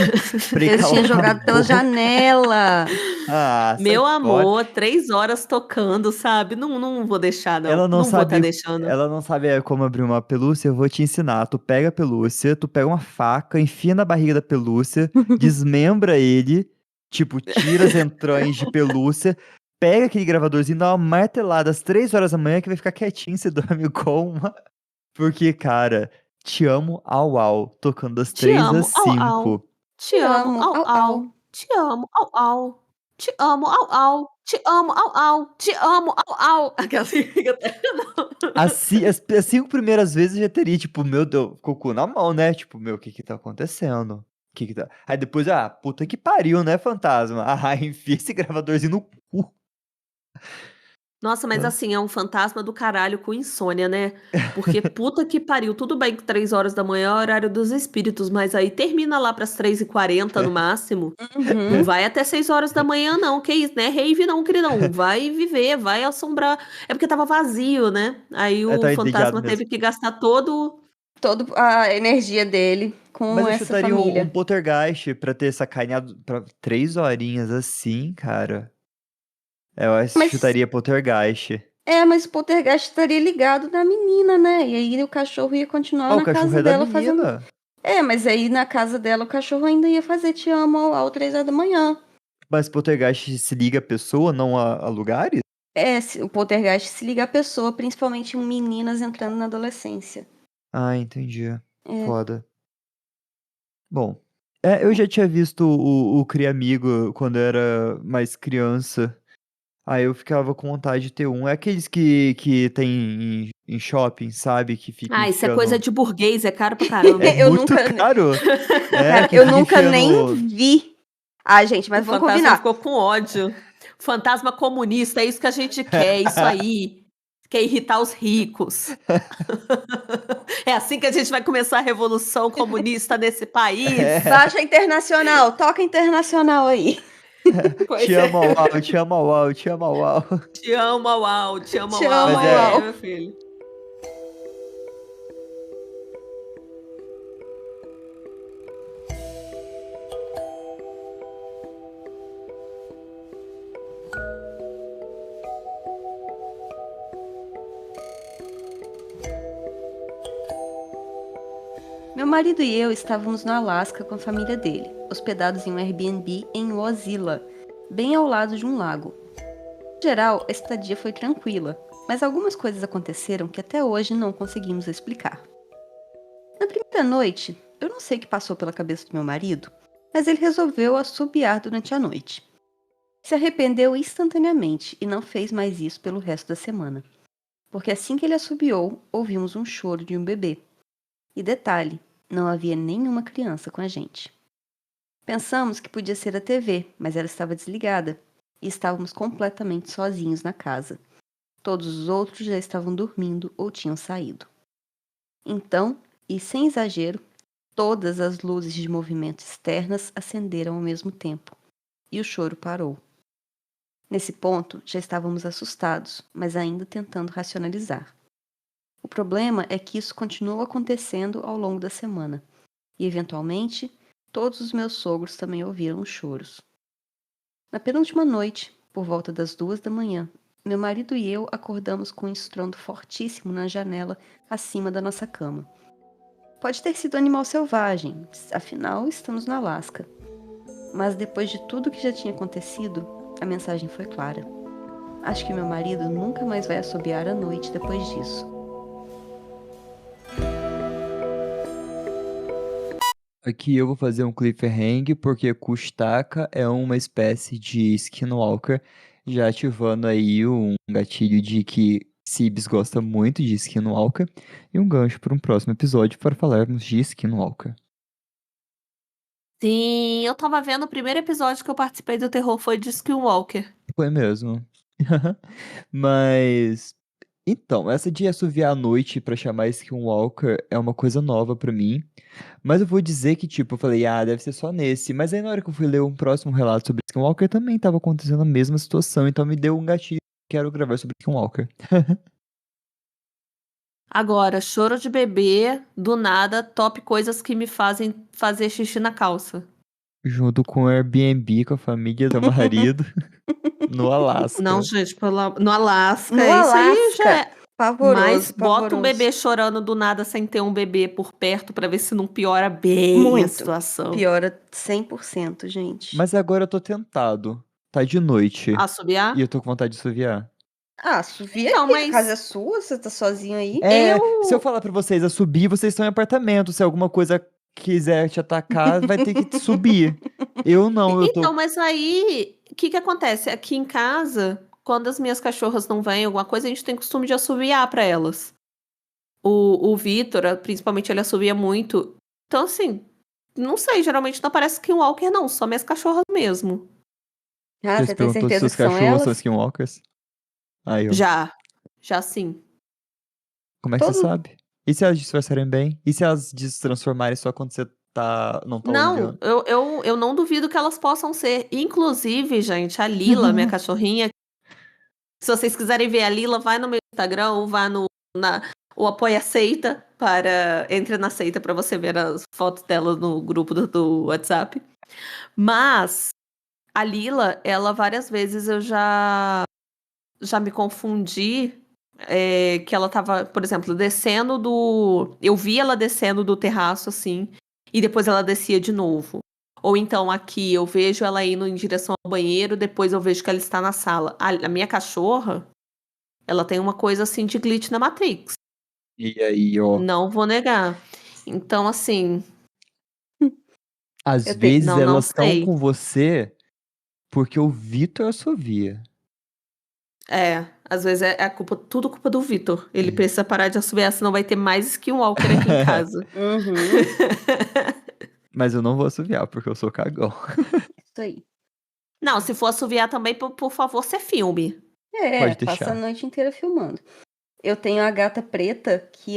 pra ele Eles calar tinham a jogado pela boca. janela. Ah, sai Meu fora. amor, 3 horas tocando, sabe? Não vou deixar, não. Ela não Não vou estar sabe, deixando. ela não sabe como abrir uma pelúcia, eu vou te ensinar. Tu pega a pelúcia, tu pega uma faca, enfia na barriga da pelúcia, desmembra ele, tipo, tira as entranhas de pelúcia, pega aquele gravadorzinho, dá uma martelada às 3 horas da manhã que vai ficar quietinho, você dorme com uma. Porque, cara, te amo au au, tocando das Te 3 às amo, au au. 5. Te amo, amo, au au, au. au. Te amo, au au. Te amo, au au. Te amo, au au. Te amo, au au. Aquela assim fica até. As 5 primeiras vezes eu já teria, tipo, meu Deus, com o cu na mão, né? Tipo, meu, o que que tá acontecendo? O que que tá... Aí depois, puta que pariu, né, fantasma? Ah, enfia esse gravadorzinho no cu. Nossa, mas Hã? assim, é um fantasma do caralho com insônia, né? Porque puta que pariu. Tudo bem que 3 horas da manhã é o horário dos espíritos, mas aí termina lá pras 3h40 no máximo. Não Uhum. vai até 6 horas da manhã, não. Que isso, né? Rave não, queridão. Vai viver, vai assombrar. É porque tava vazio, né? Aí É, o tá entediado fantasma mesmo. teve que gastar todo. Toda a energia dele Mas com eu essa chutaria um família. poltergeist pra ter sacaneado pra 3 horinhas assim, cara. Eu acho que Mas chutaria poltergeist. mas o poltergeist estaria ligado na menina, né? E aí o cachorro ia continuar Ah, o na cachorro casa é da dela fazendo. menina. Mas aí na casa dela o cachorro ainda ia fazer te amo ao 3 horas da manhã. Mas poltergeist se liga a pessoa, não a lugares? O poltergeist se liga à pessoa, principalmente em meninas entrando na adolescência. Ah, entendi. É. Foda. Bom, eu já tinha visto o Cria-Amigo quando eu era mais criança. Aí eu ficava com vontade de ter um. É aqueles que tem em shopping, sabe? Que fica Ah, isso é coisa enfiando. de burguês, é caro pra É caramba. Eu muito nunca. caro. É, Cara, que eu fica nunca nem enfiando. vi. Ah, gente, O mas vamos fantasma combinar. ficou com ódio. Fantasma comunista, é isso que a gente quer, isso aí. Quer irritar os ricos. É assim que a gente vai começar a revolução comunista nesse país. É. Baixa internacional, toca internacional aí. Te Pois amo, é. uau, te amo, uau, te amo, uau. Te amo, uau, te amo, Te uau. amo, Mas é. uau. Meu filho. Meu marido e eu estávamos no Alasca com a família dele, hospedados em um Airbnb em Wasilla, bem ao lado de um lago. Em geral, a estadia foi tranquila, mas algumas coisas aconteceram que até hoje não conseguimos explicar. Na primeira noite, eu não sei o que passou pela cabeça do meu marido, mas ele resolveu assobiar durante a noite. Se arrependeu instantaneamente e não fez mais isso pelo resto da semana. Porque assim que ele assobiou, ouvimos um choro de um bebê. E detalhe, não havia nenhuma criança com a gente. Pensamos que podia ser a TV, mas ela estava desligada. E estávamos completamente sozinhos na casa. Todos os outros já estavam dormindo ou tinham saído. Então, e sem exagero, todas as luzes de movimento externas acenderam ao mesmo tempo. E o choro parou. Nesse ponto, já estávamos assustados, mas ainda tentando racionalizar. O problema é que isso continuou acontecendo ao longo da semana. E, eventualmente, todos os meus sogros também ouviram os choros. Na penúltima noite, por volta das 2 da manhã, meu marido e eu acordamos com um estrondo fortíssimo na janela acima da nossa cama. Pode ter sido animal selvagem, afinal estamos no Alasca. Mas depois de tudo que já tinha acontecido, a mensagem foi clara. Acho que meu marido nunca mais vai assobiar à noite depois disso. Aqui eu vou fazer um cliffhanger porque Kustaka é uma espécie de Skinwalker, já ativando aí um gatilho de que Sibs gosta muito de Skinwalker e um gancho para um próximo episódio para falarmos de Skinwalker. Sim, eu tava vendo o primeiro episódio que eu participei do terror foi de Skinwalker. Foi mesmo. Mas então, essa de assoviar à noite pra chamar Skinwalker é uma coisa nova pra mim. Mas eu vou dizer que, tipo, eu falei, deve ser só nesse. Mas aí na hora que eu fui ler um próximo relato sobre Skinwalker, também tava acontecendo a mesma situação. Então me deu um gatilho. Quero gravar sobre Skinwalker. Agora, choro de bebê, do nada, top coisas que me fazem fazer xixi na calça. Junto com o Airbnb, com a família do marido, no Não, Alasca. gente, no Alasca, No isso aí Alasca, já é. Mas pavoroso, bota um pavoroso. bebê chorando do nada sem ter um bebê por perto pra ver se não piora bem a Muito. situação. Piora 100%, gente. Mas agora eu tô tentado. Tá de noite. Assobiar? E eu tô com vontade de assoviar. Sofia, Então, aqui, mas a casa é sua, você tá sozinho aí? Se eu falar pra vocês a subir, vocês estão em apartamento. Se alguma coisa quiser te atacar, vai ter que subir. Eu não, eu Então, tô. mas aí, o que que acontece? Aqui em casa, quando as minhas cachorras não vêm, alguma coisa, a gente tem costume de assoviar pra elas. O Vitor, principalmente, ele assovia muito. Então, assim, não sei, geralmente não aparece Skinwalker, não, só minhas cachorras mesmo. Ah, Você você tem perguntou se certeza seus que são cachorros são elas? skinwalkers? Aí, ó. Já sim. Como é que você Todo... sabe? E se elas disfarçarem bem? E se elas se transformarem só quando você não tá Não, olhando? eu não duvido que elas possam ser. Inclusive, gente, a Lila, minha cachorrinha, se vocês quiserem ver a Lila, vai no meu Instagram ou vá o Apoia Seita entre na seita para você ver as fotos dela no grupo do WhatsApp. Mas a Lila, ela várias vezes eu já me confundi, que ela tava, por exemplo, descendo eu vi ela descendo do terraço assim, e depois ela descia de novo. Ou então aqui eu vejo ela indo em direção ao banheiro, depois eu vejo que ela está na sala. A minha cachorra, ela tem uma coisa assim de glitch na Matrix. E aí, ó. Não vou negar. Então, assim, Às vezes não elas estão sei. com você porque o Vitor assovia. Às vezes é tudo culpa do Vitor. Ele É. precisa parar de assoviar, senão vai ter mais Skinwalker aqui em casa. Uhum, Mas eu não vou assoviar porque eu sou cagão. isso aí. Não, se for assoviar também, por favor, você filme. Pode Passa a deixar. noite inteira filmando. Eu tenho a gata preta que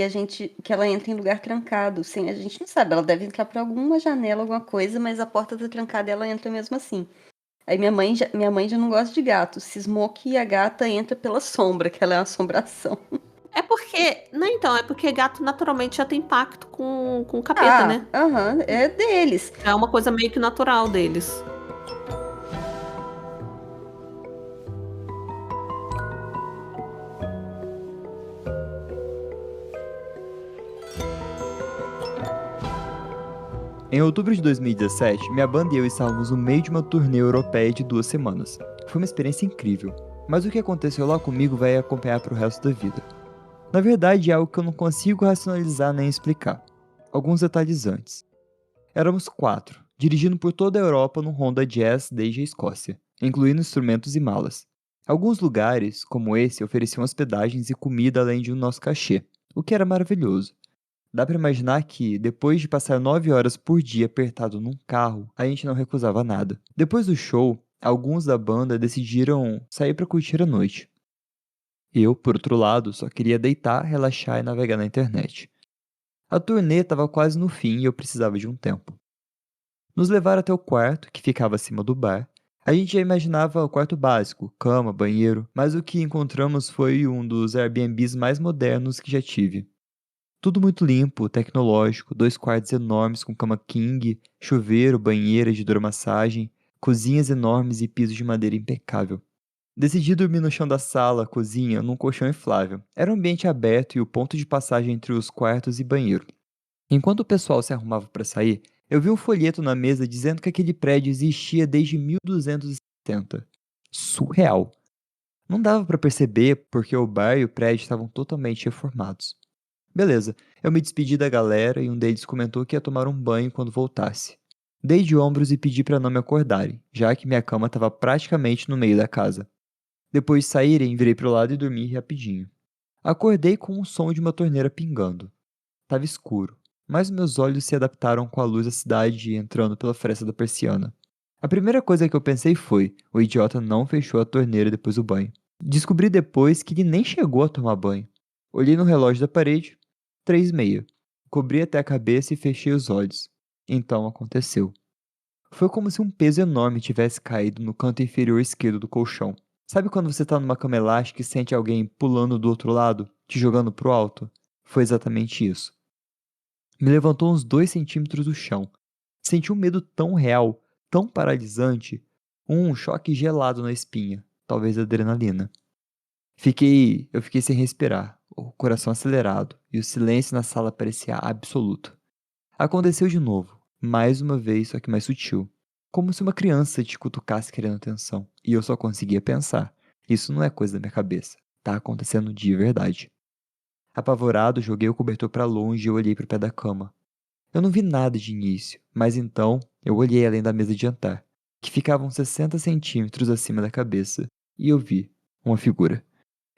ela entra em lugar trancado, a gente não sabe, ela deve entrar por alguma janela, alguma coisa, mas a porta tá trancada e ela entra mesmo assim. Aí minha mãe já não gosta de gato, cismou que a gata entra pela sombra, que ela é uma assombração. É porque. Não, então, é porque gato naturalmente já tem pacto com o capeta, né? É deles. É uma coisa meio que natural deles. Em outubro de 2017, minha banda e eu estávamos no meio de uma turnê europeia de 2 semanas. Foi uma experiência incrível, mas o que aconteceu lá comigo vai acompanhar pro resto da vida. Na verdade, é algo que eu não consigo racionalizar nem explicar. Alguns detalhes antes. Éramos 4, dirigindo por toda a Europa num Honda Jazz desde a Escócia, incluindo instrumentos e malas. Alguns lugares, como esse, ofereciam hospedagens e comida além de um nosso cachê, o que era maravilhoso. Dá pra imaginar que, depois de passar 9 horas por dia apertado num carro, a gente não recusava nada. Depois do show, alguns da banda decidiram sair pra curtir a noite. Eu, por outro lado, só queria deitar, relaxar e navegar na internet. A turnê estava quase no fim e eu precisava de um tempo. Nos levaram até o quarto, que ficava acima do bar. A gente já imaginava o quarto básico, cama, banheiro, mas o que encontramos foi um dos Airbnbs mais modernos que já tive. Tudo muito limpo, tecnológico, 2 quartos enormes com cama king, chuveiro, banheira de hidromassagem, cozinhas enormes e piso de madeira impecável. Decidi dormir no chão da sala, cozinha, num colchão inflável. Era um ambiente aberto e o ponto de passagem entre os quartos e banheiro. Enquanto o pessoal se arrumava para sair, eu vi um folheto na mesa dizendo que aquele prédio existia desde 1270. Surreal. Não dava para perceber porque o bar e o prédio estavam totalmente reformados. Beleza, eu me despedi da galera e um deles comentou que ia tomar um banho quando voltasse. Dei de ombros e pedi para não me acordarem, já que minha cama estava praticamente no meio da casa. Depois de saírem, virei pro lado e dormi rapidinho. Acordei com o som de uma torneira pingando. Tava escuro, mas meus olhos se adaptaram com a luz da cidade entrando pela fresta da persiana. A primeira coisa que eu pensei foi: o idiota não fechou a torneira depois do banho. Descobri depois que ele nem chegou a tomar banho. Olhei no relógio da parede, 3h30. Cobri até a cabeça e fechei os olhos. Então aconteceu. Foi como se um peso enorme tivesse caído no canto inferior esquerdo do colchão. Sabe quando você tá numa cama elástica e sente alguém pulando do outro lado, te jogando pro alto? Foi exatamente isso. Me levantou uns 2 centímetros do chão. Senti um medo tão real, tão paralisante, um choque gelado na espinha, talvez adrenalina. Eu fiquei sem respirar, o coração acelerado, e o silêncio na sala parecia absoluto. Aconteceu de novo, mais uma vez, só que mais sutil. Como se uma criança te cutucasse querendo atenção, e eu só conseguia pensar: isso não é coisa da minha cabeça, tá acontecendo de verdade. Apavorado, joguei o cobertor para longe e olhei para o pé da cama. Eu não vi nada de início, mas então eu olhei além da mesa de jantar, que ficava uns 60 centímetros acima da cabeça, e eu vi uma figura.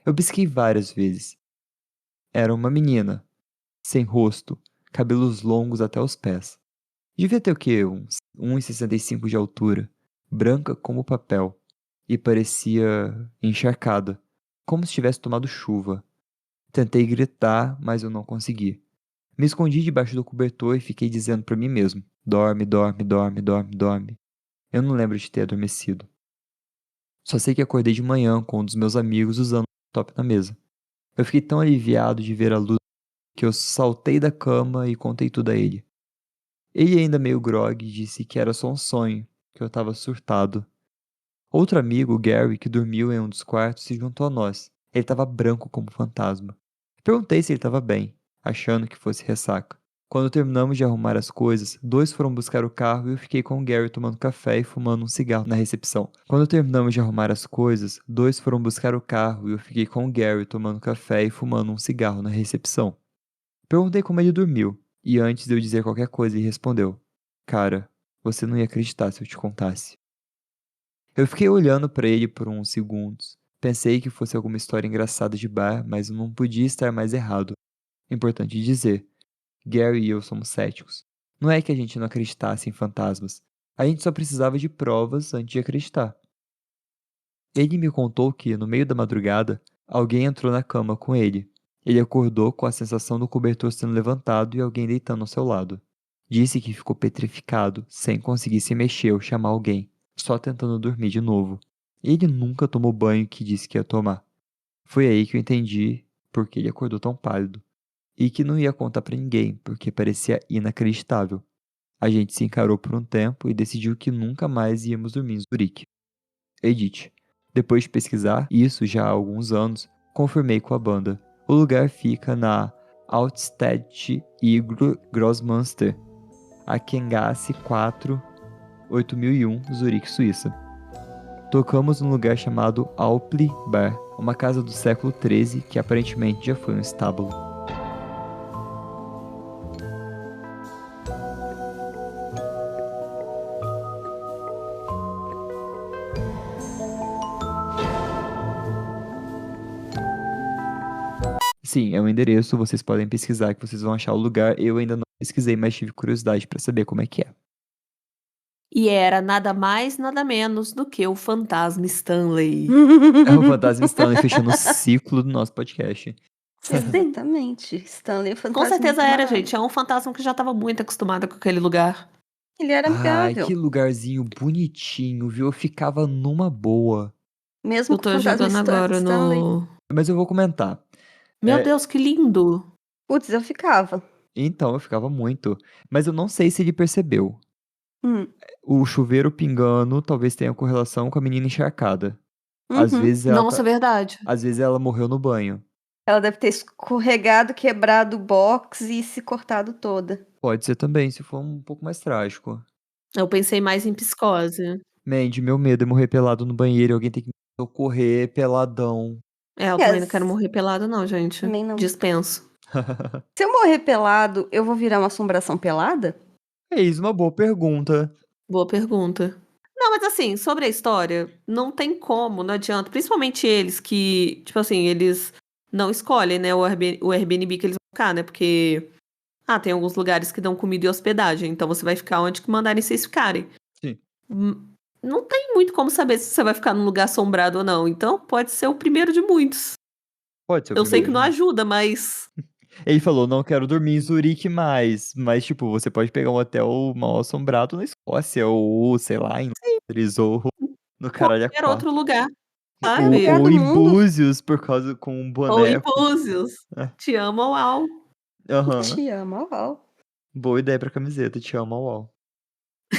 Eu pisquei várias vezes. Era uma menina, sem rosto, cabelos longos até os pés. Devia ter o quê? Uns 1,65 de altura, branca como papel, e parecia encharcada, como se tivesse tomado chuva. Tentei gritar, mas eu não consegui. Me escondi debaixo do cobertor e fiquei dizendo para mim mesmo: dorme, dorme, dorme, dorme, dorme. Eu não lembro de ter adormecido. Só sei que acordei de manhã com um dos meus amigos usando o laptop na mesa. Eu fiquei tão aliviado de ver a luz que eu saltei da cama e contei tudo a ele. Ele, ainda meio grogue, disse que era só um sonho, que eu estava surtado. Outro amigo, o Gary, que dormiu em um dos quartos, se juntou a nós. Ele estava branco como um fantasma. Perguntei se ele estava bem, achando que fosse ressaca. Quando terminamos de arrumar as coisas, 2 foram buscar o carro e eu fiquei com o Gary tomando café e fumando um cigarro na recepção. Quando terminamos de arrumar as coisas, 2 foram buscar o carro e eu fiquei com o Gary tomando café e fumando um cigarro na recepção. Perguntei como ele dormiu, e antes de eu dizer qualquer coisa, ele respondeu: cara, você não ia acreditar se eu te contasse. Eu fiquei olhando para ele por uns segundos. Pensei que fosse alguma história engraçada de bar, mas eu não podia estar mais errado. Importante dizer, Gary e eu somos céticos. Não é que a gente não acreditasse em fantasmas. A gente só precisava de provas antes de acreditar. Ele me contou que, no meio da madrugada, alguém entrou na cama com ele. Ele acordou com a sensação do cobertor sendo levantado e alguém deitando ao seu lado. Disse que ficou petrificado, sem conseguir se mexer ou chamar alguém, só tentando dormir de novo. Ele nunca tomou o banho que disse que ia tomar. Foi aí que eu entendi por que ele acordou tão pálido. E que não ia contar pra ninguém, porque parecia inacreditável. A gente se encarou por um tempo e decidiu que nunca mais íamos dormir em Zurique. Edith. Depois de pesquisar isso já há alguns anos, confirmei com a banda. O lugar fica na Altstadt e Grossmünster, Akengasse 4, 8001, Zurique, Suíça. Tocamos num lugar chamado Alpli Bar, uma casa do século XIII que aparentemente já foi um estábulo. Sim, é um endereço, vocês podem pesquisar que vocês vão achar o lugar. Eu ainda não pesquisei, mas tive curiosidade pra saber como é que é. E era nada mais, nada menos do que o fantasma Stanley. É o Fantasma Stanley fechando o ciclo do nosso podcast. Exatamente. Stanley, o Com fantasma certeza era, amarelo. gente. É um fantasma que já tava muito acostumado com aquele lugar. Ele era Ai, amigável. que lugarzinho bonitinho, viu? Eu ficava numa boa. Mesmo Eu com o tô fantasma jogando agora Stanley. no. Mas eu vou comentar. Meu É, Deus, que lindo! Putz, eu ficava. então, eu ficava muito. Mas eu não sei se ele percebeu. Hum. O chuveiro pingando talvez tenha correlação com a menina encharcada. Às Uhum. vezes ela, Nossa, verdade. às vezes ela morreu no banho. Ela deve ter escorregado, quebrado o box e se cortado toda. Pode ser também, se for um pouco mais trágico. Eu pensei mais em psicose. Mandy, meu medo é morrer pelado no banheiro e alguém tem que me socorrer peladão. Eu também não quero morrer pelado, não, gente. Também não. Dispenso. Se eu morrer pelado, eu vou virar uma assombração pelada? Eis uma boa pergunta. Boa pergunta. Não, mas assim, sobre a história, não tem como, não adianta. Principalmente eles que, tipo assim, eles não escolhem, né, o Airbnb que eles vão ficar, né? Porque, tem alguns lugares que dão comida e hospedagem, então você vai ficar onde que mandarem vocês ficarem. Sim. Não tem muito como saber se você vai ficar num lugar assombrado ou não. Então, pode ser o primeiro de muitos. Pode ser o Eu sei que primeiro. não ajuda, mas Ele falou, não quero dormir em Zurique mais. Mas, tipo, você pode pegar um hotel mal assombrado na Escócia, ou, sei lá, em Londres, ou no Caralho qualquer outro A4. lugar, Qualquer sabe? lugar Ou do em mundo. Búzios, por causa com um Ou em boneco. Búzios. É. Te amo, uau. Aham. Te amo, uau. Boa ideia pra camiseta, te amo, uau.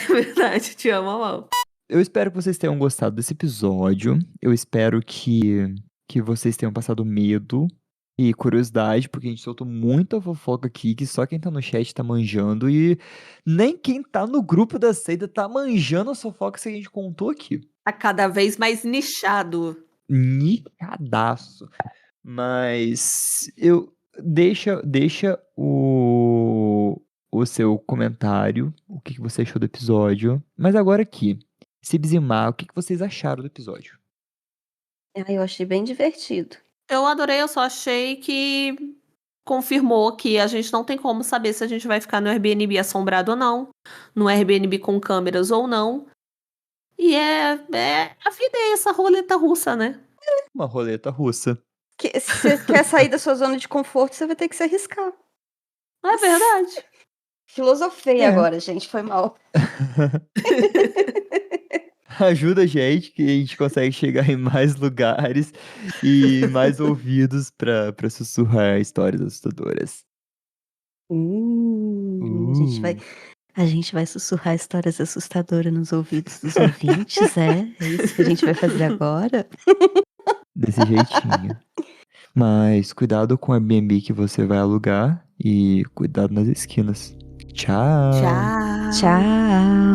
Verdade, te amo, uau. Eu espero que vocês tenham gostado desse episódio. Eu espero que vocês tenham passado medo e curiosidade, porque a gente soltou muita fofoca aqui, que só quem tá no chat tá manjando, e nem quem tá no grupo da seita tá manjando as fofocas que a gente contou aqui. Tá cada vez mais nichado. Nicadaço. Mas deixa o seu comentário, o que você achou do episódio. Mas agora aqui, Sibzimar, o que vocês acharam do episódio? Eu achei bem divertido. Eu adorei, eu só achei que confirmou que a gente não tem como saber se a gente vai ficar no Airbnb assombrado ou não, no Airbnb com câmeras ou não. E a vida é essa roleta russa, né? Uma roleta russa. Se você quer sair da sua zona de conforto, você vai ter que se arriscar. É verdade. Filosofei É. agora, gente, foi mal. Ajuda a gente, que a gente consegue chegar em mais lugares e mais ouvidos pra sussurrar histórias assustadoras. A gente vai sussurrar histórias assustadoras nos ouvidos dos ouvintes, é? É isso que a gente vai fazer agora? Desse jeitinho. Mas cuidado com o Airbnb que você vai alugar e cuidado nas esquinas. Tchau. Tchau. Tchau.